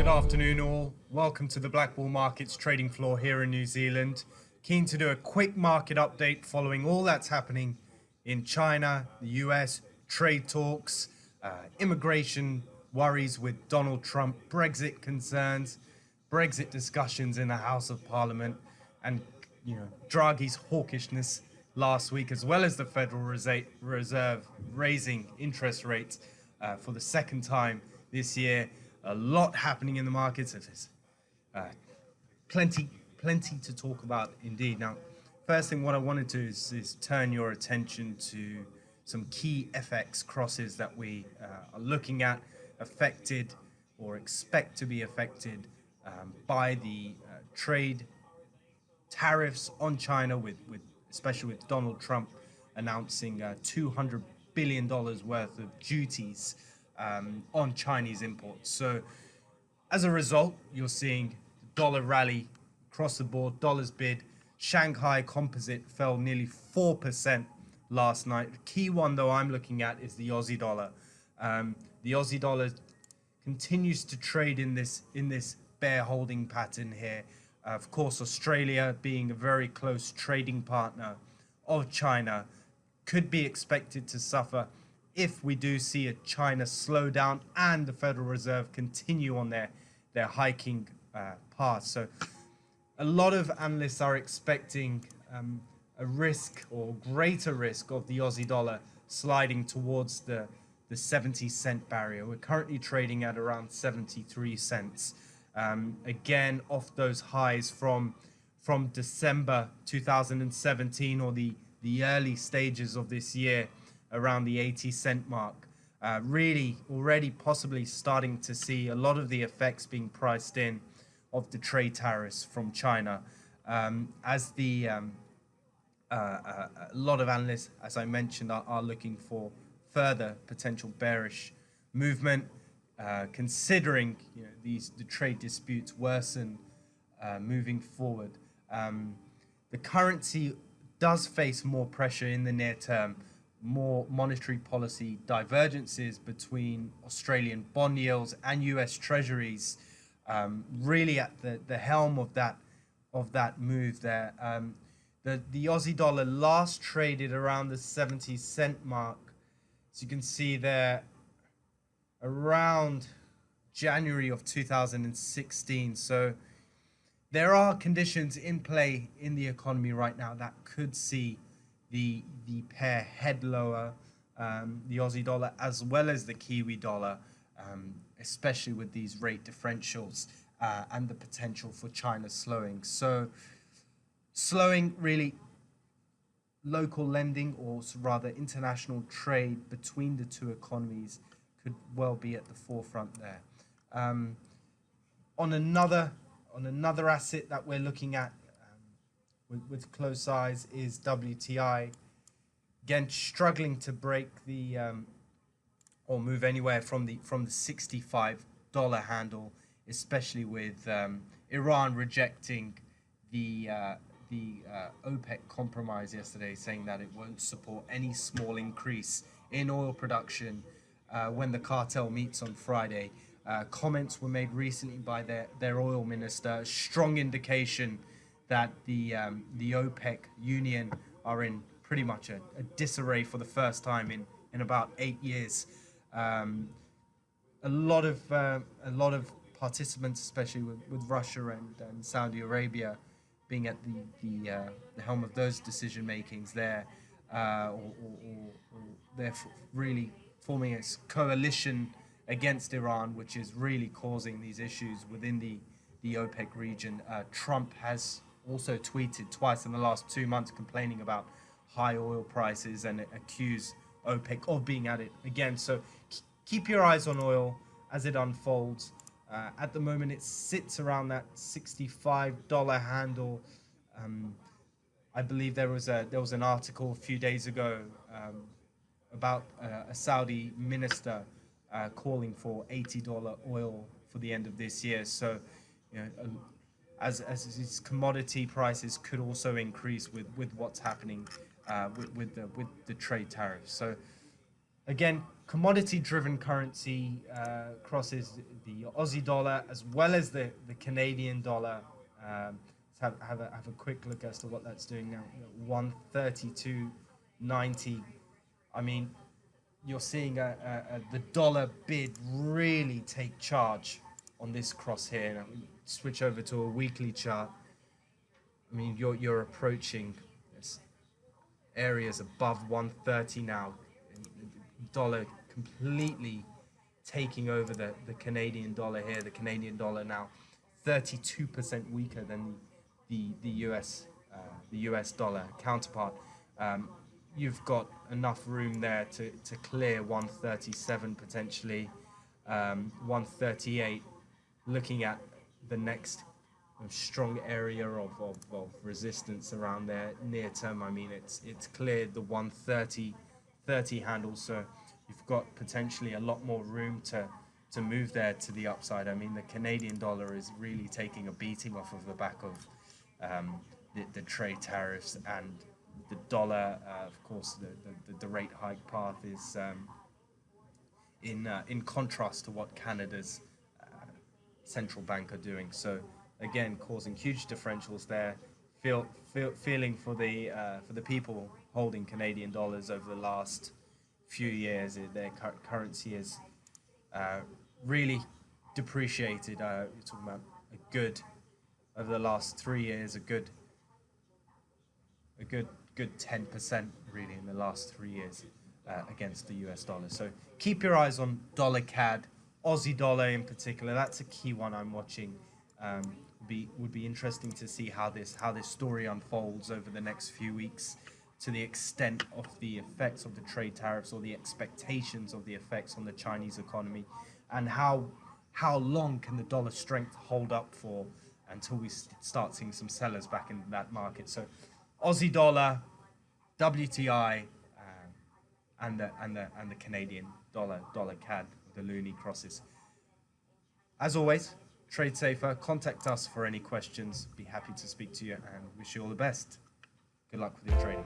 afternoon all. Welcome to the Black Wall Markets trading floor here in New Zealand. Keen to do a quick market update following all that's happening in China, the US, trade talks, immigration worries with Donald Trump, Brexit concerns, Brexit discussions in the House of Parliament, and Draghi's hawkishness last week, as well as the Federal Reserve raising interest rates for the second time this year. A lot happening in the markets. There's plenty to talk about indeed. Now, first thing what I wanted to is turn your attention to some key FX crosses that we are looking at, affected or expect to be affected by the trade tariffs on China, especially with Donald Trump announcing $200 billion worth of duties on Chinese imports. So as a result, you're seeing dollar rally across the board, dollars bid. Shanghai Composite fell nearly 4% last night. The key one, though, I'm looking at is the Aussie dollar. The Aussie dollar continues to trade in this bear holding pattern here. Of course, Australia, being a very close trading partner of China, could be expected to suffer if we do see a China slowdown and the Federal Reserve continue on their hiking path. So a lot of analysts are expecting a risk or greater risk of the Aussie dollar sliding towards the 70-cent barrier. We're currently trading at around 73 cents. Again, off those highs from December 2017 or the early stages of this year, around the 80-cent mark. Really already possibly starting to see a lot of the effects being priced in of the trade tariffs from China, as a lot of analysts, as I mentioned, are looking for further potential bearish movement, considering the trade disputes worsen moving forward. The currency does face more pressure in the near term, more monetary policy divergences between Australian bond yields and US Treasuries, really at the helm of that move there. The Aussie dollar last traded around the 70-cent mark, as you can see there, around January of 2016. So there are conditions in play in the economy right now that could see the pair head lower, the Aussie dollar as well as the Kiwi dollar, especially with these rate differentials and the potential for China slowing. So slowing really local lending, or rather international trade between the two economies, could well be at the forefront there. On another asset that we're looking at with close eyes is WTI. Again, struggling to break the or move anywhere from the $65 handle, especially with Iran rejecting the OPEC compromise yesterday, saying that it won't support any small increase in oil production when the cartel meets on Friday. Comments were made recently by their oil minister, strong indication that the OPEC union are in pretty much a disarray for the first time in about 8 years. A lot of participants, especially with Russia and Saudi Arabia, being at the helm of those decision makings there, or they're really forming a coalition against Iran, which is really causing these issues within the OPEC region. Trump has also tweeted twice in the last 2 months complaining about high oil prices and accused OPEC of being at it again. So keep your eyes on oil as it unfolds. At the moment, it sits around that $65 handle. I believe there was an article a few days ago about a Saudi minister calling for $80 oil for the end of this year. So, as its commodity prices could also increase with what's happening with the trade tariffs. So, again, commodity-driven currency crosses the Aussie dollar as well as the Canadian dollar. Let's have a quick look as to what that's doing now. 132.90. I mean, you're seeing the dollar bid really take charge on this cross here. Now, switch over to a weekly chart. I mean, you're approaching this areas above 130 now. Dollar completely taking over the Canadian dollar here. The Canadian dollar now 32% weaker than the US dollar counterpart. You've got enough room there to clear 137 potentially, 138. Looking at the next strong area of resistance around there near term. I mean, it's cleared the 130 handle, so you've got potentially a lot more room to move there to the upside. I mean, the Canadian dollar is really taking a beating off of the back of the trade tariffs, and the dollar, of course, the rate hike path is in contrast to what Canada's central bank are doing. So again, causing huge differentials there. Feeling for the people holding Canadian dollars over the last few years. Their currency is really depreciated. You're talking about a good, over the last 3 years, a good 10% really in the last 3 years against the US dollar. So keep your eyes on dollar CAD, Aussie dollar in particular. That's a key one I'm watching. Would be interesting to see how this story unfolds over the next few weeks, to the extent of the effects of the trade tariffs or the expectations of the effects on the Chinese economy, and how long can the dollar strength hold up for until we start seeing some sellers back in that market. So Aussie dollar, WTI, and the Canadian dollar CAD, the loonie crosses. As always, trade safer. Contact us for any questions. Be happy to speak to you, and wish you all the best. Good luck with your trading.